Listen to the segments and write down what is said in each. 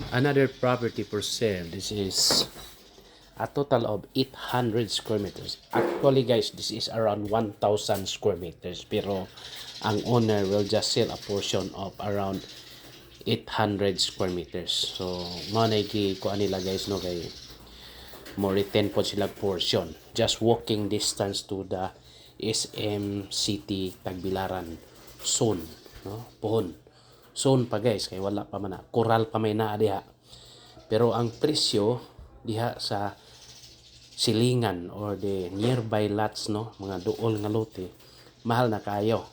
Another property for sale. This is a total of 800 square meters. Actually guys, this is around 1,000 square meters. Pero ang owner will just sell a portion of around 800 square meters. So, mo na kuan nila guys no kay more 10 po sila portion. Just walking distance to the SM City Tagbilaran zone, no? Pohon. Zone pa guys kay wala pa man na. Coral pa may naa diha. Pero ang presyo diha sa silingan or the nearby lots, no, mga duol nga lote, mahal na kayo.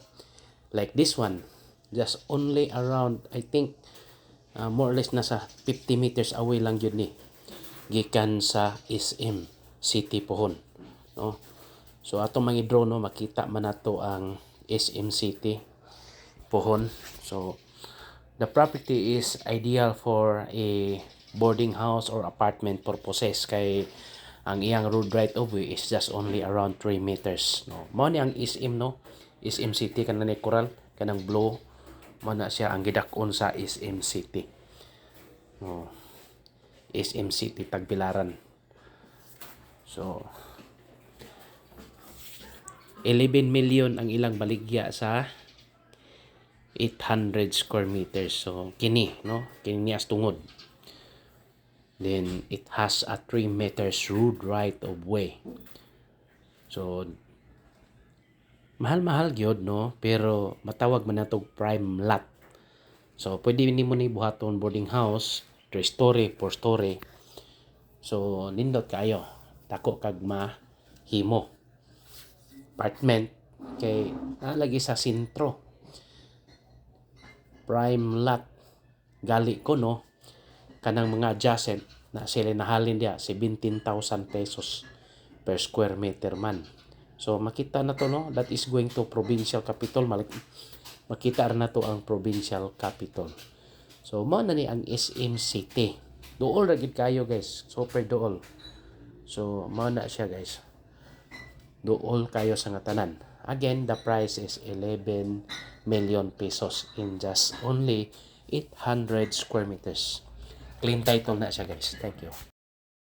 Like this one, just only around, I think, more or less nasa 50 meters away lang yun ni. Gikan sa SM City Pohon. No? So, atong mga drone, no, makita man nato ang SM City Pohon. So, the property is ideal for a boarding house or apartment purposes kay ang iyang road right of way is just only around 3 meters, no. Mao ni ang SM, no, SM City kanang Coral kanang blue, mao na siya ang gidak-on sa SM City, no. SM City Tagbilaran. So 11 million ang ilang baligya sa 800 square meters. So kini, no, kini as tungod. Then it has a 3 meters road right of way. So mahal-mahal gyud, no, pero matawag man natog prime lot. So pwede nimo ni buhaton boarding house, 3 story, 4 story. So nindot kayo. Dako kag mahimo. Apartment kay lagi sa sentro. Prime lot. Gali ko, no, kanang mga adjacent na sila nahalin dia 17,000 pesos per square meter man. So makita na to, no, that is going to provincial capital. Makita na to ang provincial capital. So mao na ni ang SM City. Duol ra gid kayo guys, super duol. So mao na siya guys. Duol kayo sa nga tanan. Again, the price is 11 million pesos in just only 800 square meters. Clean title na siya guys. Thank you.